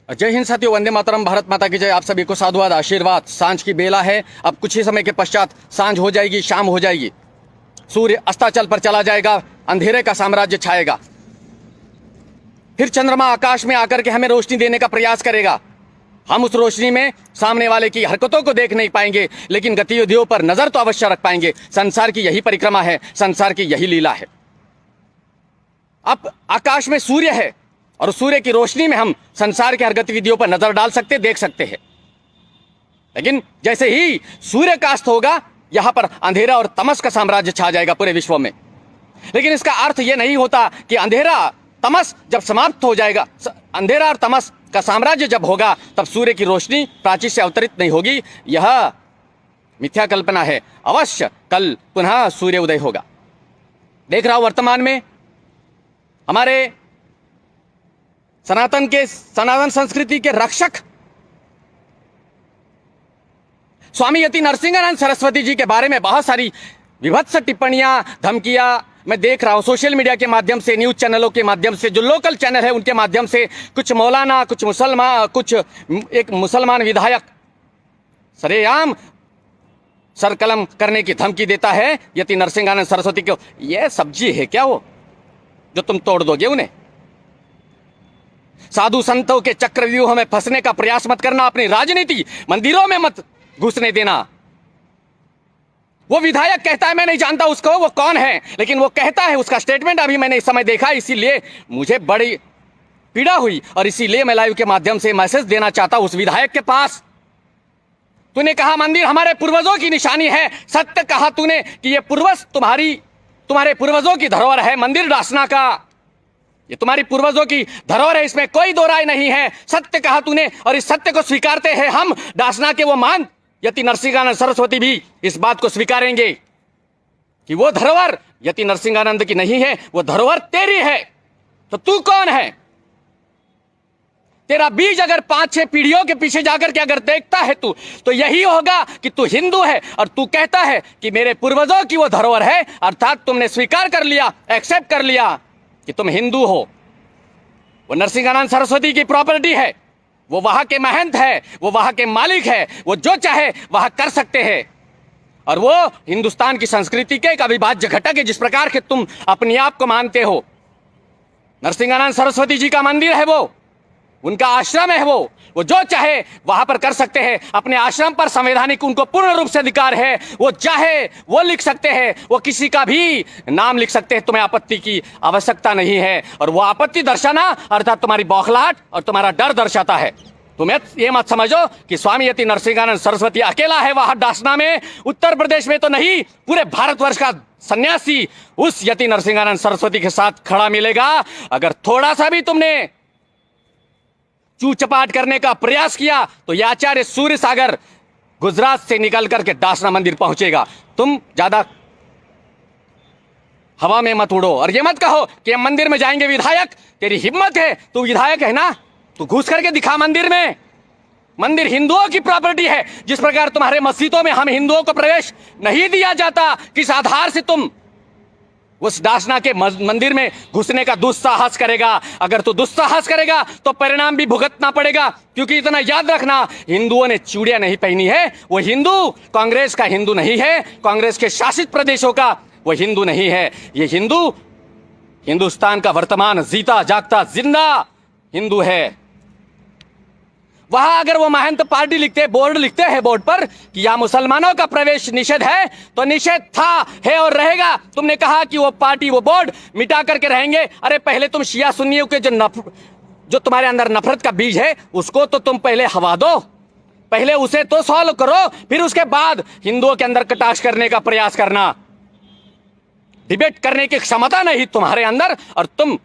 जय हिंद साथियों, वंदे मातरम, भारत माता की जय। आप सभी को साधुवाद, आशीर्वाद। सांझ की बेला है। अब कुछ ही समय के पश्चात सांझ हो जाएगी, शाम हो जाएगी, सूर्य अस्ताचल पर चला जाएगा, अंधेरे का साम्राज्य छाएगा। फिर चंद्रमा आकाश में आकर के हमें रोशनी देने का प्रयास करेगा। हम उस रोशनी में सामने वाले की हरकतों को देख नहीं पाएंगे, लेकिन गतिविधियों पर नजर तो अवश्य रख पाएंगे। संसार की यही परिक्रमा है, संसार की यही लीला है। अब आकाश में सूर्य है और सूर्य की रोशनी में हम संसार के हर गतिविधियों पर नजर डाल सकते, देख सकते हैं। लेकिन जैसे ही सूर्य का अस्त होगा, यहां पर अंधेरा और तमस का साम्राज्य छा जाएगा पूरे विश्व में। लेकिन इसका अर्थ यह नहीं होता कि अंधेरा तमस जब समाप्त हो जाएगा, अंधेरा और तमस का साम्राज्य जब होगा, तब सूर्य की रोशनी प्राची से अवतरित नहीं होगी। यह मिथ्या कल्पना है। अवश्य कल पुनः सूर्य उदय होगा। देख रहा हूं वर्तमान में हमारे सनातन संस्कृति के रक्षक स्वामी यति नरसिंहानंद सरस्वती जी के बारे में बहुत सारी विभत्स टिप्पणियां, धमकियां मैं देख रहा हूं सोशल मीडिया के माध्यम से, न्यूज चैनलों के माध्यम से, जो लोकल चैनल है उनके माध्यम से। कुछ मौलाना, कुछ मुसलमान, कुछ एक मुसलमान विधायक सरेआम सरकलम करने की धमकी देता है यति नरसिंहानंद सरस्वती को। यह सब्जी है क्या वो जो तुम तोड़ दोगे उन्हें? साधु संतों के चक्रव्यूह में फंसने का प्रयास मत करना। अपनी राजनीति मंदिरों में मत घुसने देना। वो विधायक कहता है, मैं नहीं जानता उसको, वो कौन है, लेकिन वो कहता है, उसका स्टेटमेंट अभी मैंने इस समय देखा, इसीलिए मुझे बड़ी पीड़ा हुई और इसीलिए मैं लाइव के माध्यम से मैसेज देना चाहता हूं उस विधायक के पास। तूने कहा मंदिर हमारे पूर्वजों की निशानी है। सत्य कहा तूने कि ये पूर्वज तुम्हारे पूर्वजों की धरोहर है। मंदिर डासना का ये तुम्हारी पूर्वजों की धरोहर है, इसमें कोई दो राय नहीं है। सत्य कहा तूने और इस सत्य को स्वीकारते हैं हम। डासना के वो मान यति नरसिंहानंद सरस्वती भी इस बात को स्वीकारेंगे कि वो धरोहर यति नरसिंहानंद की नहीं है, वो धरोहर तेरी है। तो तू कौन है? तेरा बीज अगर 5-6 पीढ़ियों के पीछे जाकर के अगर देखता है तू, तो यही होगा कि तू हिंदू है और तू कहता है कि मेरे पूर्वजों की वो धरोहर है, अर्थात तुमने स्वीकार कर लिया, एक्सेप्ट कर लिया कि तुम हिंदू हो। वो नरसिंहानंद सरस्वती की प्रॉपर्टी है, वो वहां के महंत है, वो वहां के मालिक है, वो जो चाहे वहां कर सकते हैं। और वो हिंदुस्तान की संस्कृति के एक अविभाज्य घटक है, जिस प्रकार के तुम अपने आप को मानते हो। नरसिंहानंद सरस्वती जी का मंदिर है, वो उनका आश्रम है, वो जो चाहे वहां पर कर सकते हैं। अपने आश्रम पर संवैधानिक उनको पूर्ण रूप से अधिकार है। वो चाहे वो लिख सकते हैं, वो किसी का भी नाम लिख सकते हैं, तुम्हें आपत्ति की आवश्यकता नहीं है। और वो आपत्ति दर्शाना अर्थात तुम्हारी बौखलाहट और तुम्हारा डर दर्शाता है। तुम्हें ये मत समझो कि स्वामी यति नरसिंहानंद सरस्वती अकेला है वहां डासना में, उत्तर प्रदेश में तो नहीं, पूरे भारतवर्ष का सन्यासी उस यति नरसिंहानंद सरस्वती के साथ खड़ा मिलेगा। अगर थोड़ा सा भी तुमने चूचपाट करने का प्रयास किया तो यह आचार्य सूर्य सागर गुजरात से निकल करके डासना मंदिर पहुंचेगा। तुम ज्यादा हवा में मत उड़ो और ये मत कहो कि हम मंदिर में जाएंगे। विधायक, तेरी हिम्मत है, तू विधायक है ना, तू घुस करके दिखा मंदिर में। मंदिर हिंदुओं की प्रॉपर्टी है। जिस प्रकार तुम्हारे मस्जिदों में हम हिंदुओं को प्रवेश नहीं दिया जाता, किस आधार से तुम उस डासना के मंदिर में घुसने का दुस्साहस करेगा? अगर तू दुस्साहस करेगा तो परिणाम भी भुगतना पड़ेगा। क्योंकि इतना याद रखना, हिंदुओं ने चूड़ियां नहीं पहनी है। वो हिंदू कांग्रेस का हिंदू नहीं है, कांग्रेस के शासित प्रदेशों का वो हिंदू नहीं है। ये हिंदू हिंदुस्तान का वर्तमान जीता जागता जिंदा हिंदू है। वहां अगर वो महंत पार्टी लिखते, बोर्ड लिखते हैं बोर्ड पर कि यहां मुसलमानों का प्रवेश निषेध है, तो निषेध था, है और रहेगा। तुमने कहा कि वो पार्टी, वो बोर्ड मिटा करके रहेंगे। अरे पहले तुम शिया सुन्नियों के जो तुम्हारे अंदर नफरत का बीज है, उसको तो तुम पहले हवा दो, पहले उसे तो सॉल्व करो, फिर उसके बाद हिंदुओं के अंदर कटाक्ष करने का प्रयास करना। डिबेट करने की क्षमता नहीं तुम्हारे अंदर और तुम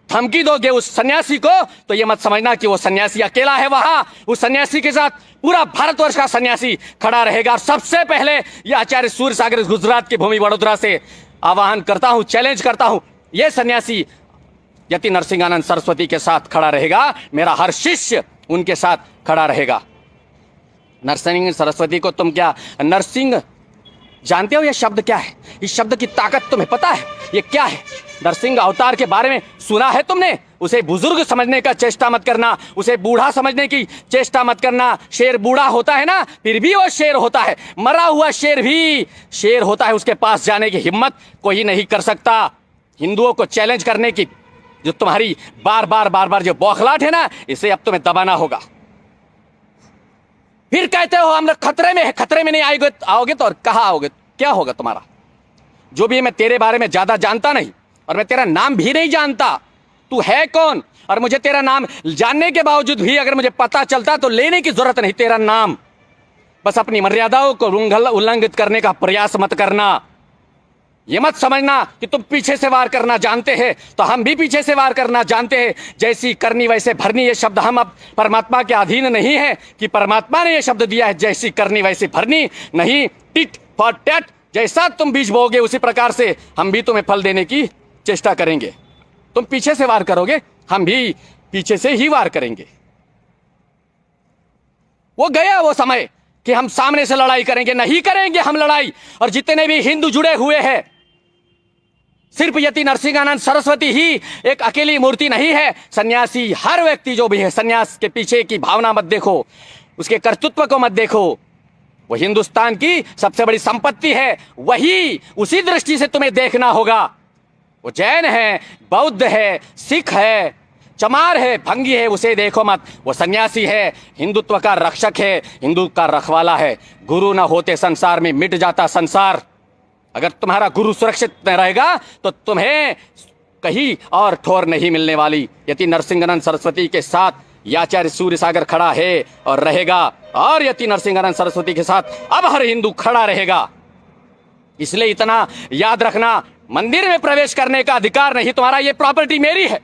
धमकी दोगे उस सन्यासी को, तो ये मत समझना कि वो सन्यासी अकेला है वहां। उस सन्यासी के साथ पूरा भारतवर्ष का सन्यासी खड़ा रहेगा। और सबसे पहले ये आचार्य सूर्य सागर गुजरात की भूमि वडोदरा से आह्वान करता हूं, चैलेंज करता हूं, ये सन्यासी यति नरसिंहानंद सरस्वती के साथ खड़ा रहेगा। मेरा हर शिष्य उनके साथ खड़ा रहेगा। नरसिंह सरस्वती को तुम क्या नरसिंह जानते हो? यह शब्द क्या है? इस शब्द की ताकत तुम्हें पता है? ये क्या है? नरसिंह अवतार के बारे में सुना है तुमने? उसे बुजुर्ग समझने का चेष्टा मत करना, उसे बूढ़ा समझने की चेष्टा मत करना। शेर बूढ़ा होता है ना, फिर भी वो शेर होता है। मरा हुआ शेर भी शेर होता है, उसके पास जाने की हिम्मत कोई नहीं कर सकता। हिंदुओं को चैलेंज करने की जो तुम्हारी बार बार जो बौखलाहट है ना, इसे अब तुम्हें दबाना होगा। फिर कहते हो हम लोग खतरे में है, खतरे में नहीं आओगे तो और कहां आओगे? क्या होगा तुम्हारा? जो भी है, मैं तेरे बारे में ज्यादा जानता नहीं और मैं तेरा नाम भी नहीं जानता। तू है कौन? और मुझे तेरा नाम जानने के बावजूद भी अगर मुझे पता चलता तो लेने की जरूरत नहीं तेरा नाम। बस अपनी मर्यादाओं को उल्लंघित करने का प्रयास मत करना। ये मत समझना कि तुम पीछे से वार करना जानते हैं तो हम भी पीछे से वार करना जानते हैं। जैसी करनी वैसे भरनी, ये शब्द हम अब परमात्मा के अधीन नहीं है कि परमात्मा ने ये शब्द दिया है जैसी करनी वैसी भरनी, नहीं, टिट फॉर टैट। जैसा तुम बीज बोओगे उसी प्रकार से हम भी तुम्हें फल देने की चेष्टा करेंगे। तुम पीछे से वार करोगे, हम भी पीछे से ही वार करेंगे। वो गया वो समय कि हम सामने से लड़ाई करेंगे, नहीं करेंगे हम लड़ाई। और जितने भी हिंदू जुड़े हुए हैं, सिर्फ यति नरसिंहानंद सरस्वती ही एक अकेली मूर्ति नहीं है। सन्यासी हर व्यक्ति जो भी है, सन्यास के पीछे की भावना मत देखो, उसके कर्तृत्व को मत देखो। वो हिंदुस्तान की सबसे बड़ी संपत्ति है, वही उसी दृष्टि से तुम्हें देखना होगा। वो जैन है, बौद्ध है, सिख है, चमार है, भंगी है, उसे देखो मत। वो सन्यासी है, हिंदुत्व का रक्षक है, हिंदू का रखवाला है। गुरु न होते संसार में मिट जाता संसार। अगर तुम्हारा गुरु सुरक्षित न रहेगा तो तुम्हें कहीं और ठोर नहीं मिलने वाली। यति नरसिंहानंद सरस्वती के साथ याचार्य सूर्य सागर खड़ा है और रहेगा, और यति नरसिंहानंद सरस्वती के साथ अब हर हिंदू खड़ा रहेगा। इसलिए इतना याद रखना, मंदिर में प्रवेश करने का अधिकार नहीं तुम्हारा। ये प्रॉपर्टी मेरी है,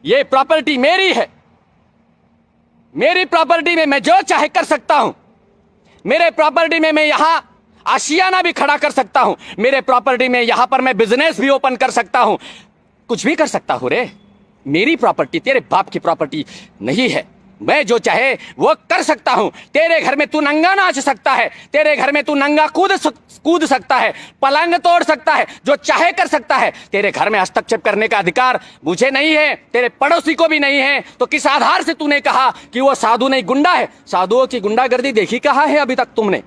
ये प्रॉपर्टी मेरी है। मेरी प्रॉपर्टी में मैं जो चाहे कर सकता हूं। मेरे प्रॉपर्टी में मैं यहां आशियाना भी खड़ा कर सकता हूं। मेरे प्रॉपर्टी में यहां पर मैं बिजनेस भी ओपन कर सकता हूं, कुछ भी कर सकता हूं रे। मेरी प्रॉपर्टी तेरे बाप की प्रॉपर्टी नहीं है। मैं जो चाहे वो कर सकता हूं। तेरे घर में तू नंगा नाच सकता है, तेरे घर में तू नंगा कूद सकता है, पलंग तोड़ सकता है, जो चाहे कर सकता है। तेरे घर में हस्तक्षेप करने का अधिकार मुझे नहीं है, तेरे पड़ोसी को भी नहीं है। तो किस आधार से तूने कहा कि वो साधु नहीं गुंडा है? साधुओं की गुंडागर्दी देखी कहां है अभी तक तुमने?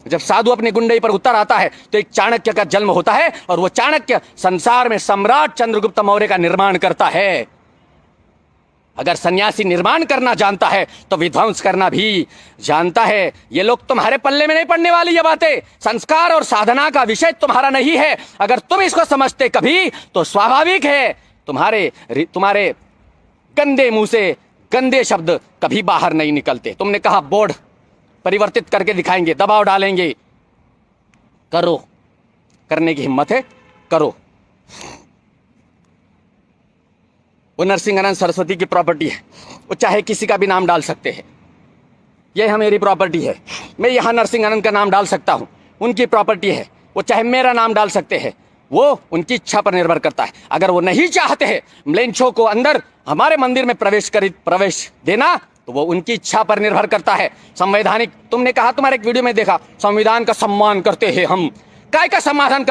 जब साधु अपनी गुंडई पर उतर आता है तो एक चाणक्य का जन्म होता है, और वो चाणक्य संसार में सम्राट चंद्रगुप्त मौर्य का निर्माण करता है। अगर सन्यासी निर्माण करना जानता है तो विध्वंस करना भी जानता है। ये लोग तुम्हारे पल्ले में नहीं पड़ने वाली ये बातें। संस्कार और साधना का विषय तुम्हारा नहीं है। अगर तुम इसको समझते कभी तो स्वाभाविक है तुम्हारे गंदे मुंह से गंदे शब्द कभी बाहर नहीं निकलते। तुमने कहा बोर्ड परिवर्तित करके दिखाएंगे, दबाव डालेंगे, करो। करने की हिम्मत है, करो। वो नरसिंहानंद सरस्वती की प्रॉपर्टी है, वो चाहे किसी का भी नाम डाल सकते हैं। यह मेरी प्रॉपर्टी है, मैं यहाँ नरसिंहानंद का नाम डाल सकता हूँ। उनकी प्रॉपर्टी है, वो चाहे मेरा नाम डाल सकते हैं। वो उनकी इच्छा पर निर्भर करता है। अगर वो नहीं चाहते हैं म्लेच्छों को अंदर हमारे मंदिर में प्रवेश देना, तो वो उनकी इच्छा पर निर्भर करता है। संवैधानिक, तुमने कहा, तुम्हारे एक वीडियो में देखा, संविधान का सम्मान करते हैं हम। काय का सम्मान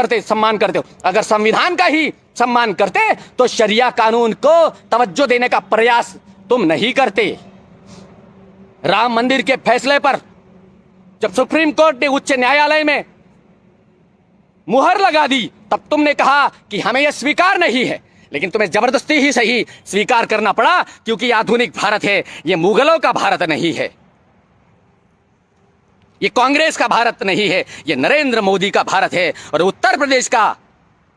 करते हो? अगर संविधान का ही सम्मान करते तो शरिया कानून को तवज्जो देने का प्रयास तुम नहीं करते। राम मंदिर के फैसले पर जब सुप्रीम कोर्ट ने उच्च न्यायालय में मुहर लगा दी, तब तुमने कहा कि हमें यह स्वीकार नहीं है। लेकिन तुम्हें जबरदस्ती ही सही स्वीकार करना पड़ा, क्योंकि आधुनिक भारत है, ये मुगलों का भारत नहीं है, ये कांग्रेस का भारत नहीं है, ये नरेंद्र मोदी का भारत है। और उत्तर प्रदेश का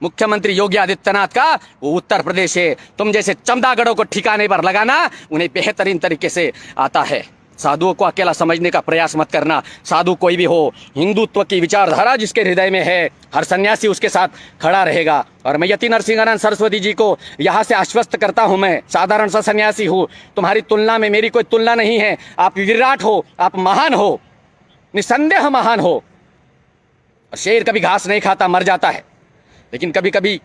मुख्यमंत्री योगी आदित्यनाथ का वो उत्तर प्रदेश है। तुम जैसे चमदागढ़ों को ठिकाने पर लगाना उन्हें बेहतरीन तरीके से आता है। साधुओं को अकेला समझने का प्रयास मत करना। साधु कोई भी हो, हिंदुत्व की विचारधारा जिसके हृदय में है, हर सन्यासी उसके साथ खड़ा रहेगा। और मैं यति नरसिंहानंद सरस्वती जी को यहाँ से आश्वस्त करता हूँ, मैं साधारण सा सन्यासी हूँ, तुम्हारी तुलना में मेरी कोई तुलना नहीं है। आप विराट हो, आप महान हो, निसंदेह महान हो। शेर कभी घास नहीं खाता, मर जाता है। लेकिन कभी कभी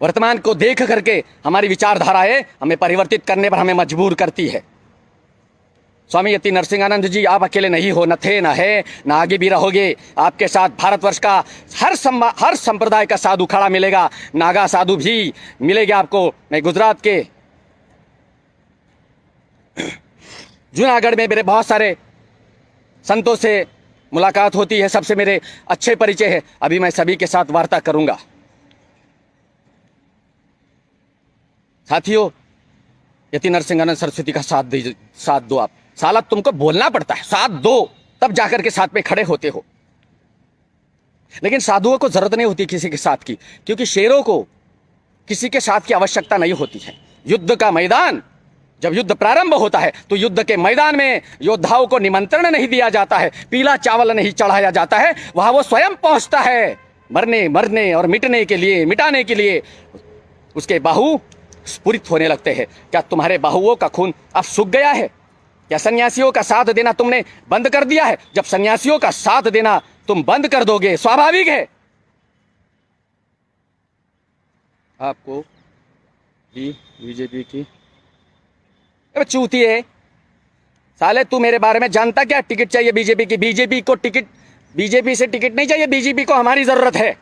वर्तमान को देख करके हमारी विचारधाराएं हमें परिवर्तित करने पर हमें मजबूर करती है। स्वामी यति नरसिंहानंद जी, आप अकेले नहीं हो, न थे, न है, न आगे भी रहोगे। आपके साथ भारतवर्ष का हर संप्रदाय का साधु खड़ा मिलेगा, नागा साधु भी मिलेगा आपको। मैं गुजरात के जूनागढ़ में मेरे बहुत सारे संतों से मुलाकात होती है, सबसे मेरे अच्छे परिचय है। अभी मैं सभी के साथ वार्ता करूंगा। साथियों, यति नरसिंहानंद सरस्वती का साथ दो आप। साला तुमको बोलना पड़ता है, साथ दो, तब जाकर के साथ में खड़े होते हो। लेकिन साधुओं को जरूरत नहीं होती किसी के साथ की, क्योंकि शेरों को किसी के साथ की आवश्यकता नहीं होती है। युद्ध का मैदान, जब युद्ध प्रारंभ होता है तो युद्ध के मैदान में योद्धाओं को निमंत्रण नहीं दिया जाता है, पीला चावल नहीं चढ़ाया जाता है। वहां वो स्वयं पहुंचता है मरने और मिटाने के लिए। उसके बाहु स्फुरित होने लगते हैं। क्या तुम्हारे बाहुओं का खून अब सूख गया है? क्या सन्यासियों का साथ देना तुमने बंद कर दिया है? जब सन्यासियों का साथ देना तुम बंद कर दोगे, स्वाभाविक है आपको भी बीजेपी की चूतिए। साले तू मेरे बारे में जानता क्या? टिकट चाहिए बीजेपी की। बीजेपी से टिकट नहीं चाहिए। बीजेपी को हमारी जरूरत है,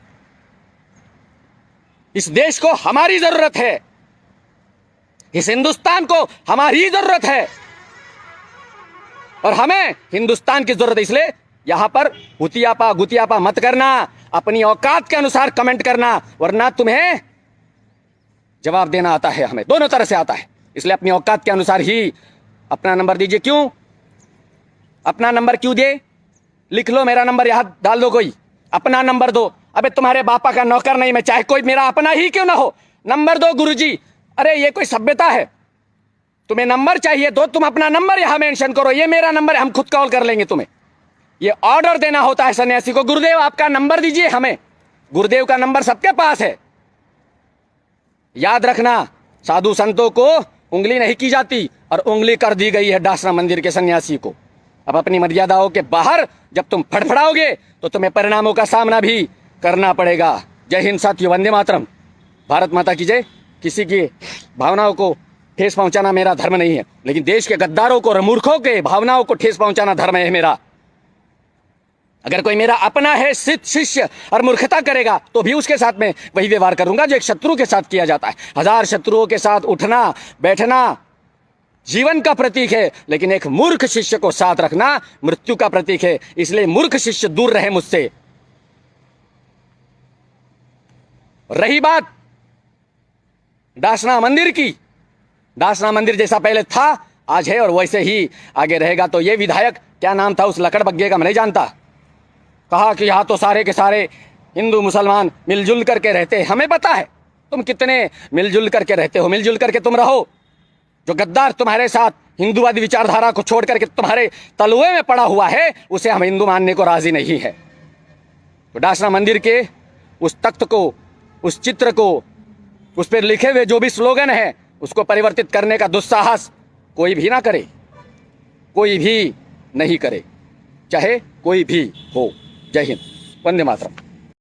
इस देश को हमारी जरूरत है, इस हिंदुस्तान को हमारी जरूरत है, और हमें हिंदुस्तान की जरूरत है। इसलिए यहां पर गुतियापा मत करना, अपनी औकात के अनुसार कमेंट करना, वरना तुम्हें जवाब देना आता है, हमें दोनों तरह से आता है। इसलिए अपनी औकात के अनुसार ही अपना नंबर दीजिए। क्यों अपना नंबर क्यों दे? लिख लो, मेरा नंबर यहां डाल दो, कोई अपना नंबर दो। अबे तुम्हारे बापा का नौकर नहीं मैं, चाहे कोई मेरा अपना ही क्यों ना हो, नंबर दो गुरुजी। अरे ये कोई सभ्यता है? तुम्हें नंबर चाहिए तो तुम अपना नंबर यहां मेंशन करो, ये मेरा नंबर है, हम खुद कॉल कर लेंगे तुम्हें। ये ऑर्डर देना होता है सन्यासी को, गुरुदेव आपका नंबर दीजिए हमें। गुरुदेव का नंबर सबके पास है। याद रखना, साधु संतों को उंगली नहीं की जाती, और उंगली कर दी गई है डासना मंदिर के सन्यासी को। अब अपनी मर्यादाओं के बाहर जब तुम फड़फड़ाओगे तो तुम्हें परिणामों का सामना भी करना पड़ेगा। जय हिंद साथियों, वंदे मातरम, भारत माता की जय। किसी की भावनाओं को ठेस पहुंचाना मेरा धर्म नहीं है, लेकिन देश के गद्दारों को और मूर्खों के भावनाओं को ठेस पहुंचाना धर्म है मेरा। अगर कोई मेरा अपना है शिष्य और मूर्खता करेगा तो भी उसके साथ में वही व्यवहार करूंगा जो एक शत्रु के साथ किया जाता है। 1000 शत्रुओं के साथ उठना बैठना जीवन का प्रतीक है, लेकिन एक मूर्ख शिष्य को साथ रखना मृत्यु का प्रतीक है। इसलिए मूर्ख शिष्य दूर रहे मुझसे। रही बात डासना मंदिर की, डासना मंदिर जैसा पहले था आज है और वैसे ही आगे रहेगा। तो ये विधायक, क्या नाम था उस लकड़ बग्गे का, मैं नहीं जानता, कहा कि यहाँ तो सारे के सारे हिंदू मुसलमान मिलजुल करके रहते हैं। हमें पता है तुम कितने मिलजुल करके रहते हो, मिलजुल करके तुम रहो। जो गद्दार तुम्हारे साथ हिंदूवादी विचारधारा को छोड़ करके तुम्हारे तलुए में पड़ा हुआ है, उसे हम हिंदू मानने को राजी नहीं है। तो डासना मंदिर के उस तख्त को, उस चित्र को, उस पर लिखे हुए जो भी स्लोगन है, उसको परिवर्तित करने का दुस्साहस कोई भी ना करे, कोई भी नहीं करे, चाहे कोई भी हो। जय हिंद, वंदे मातरम।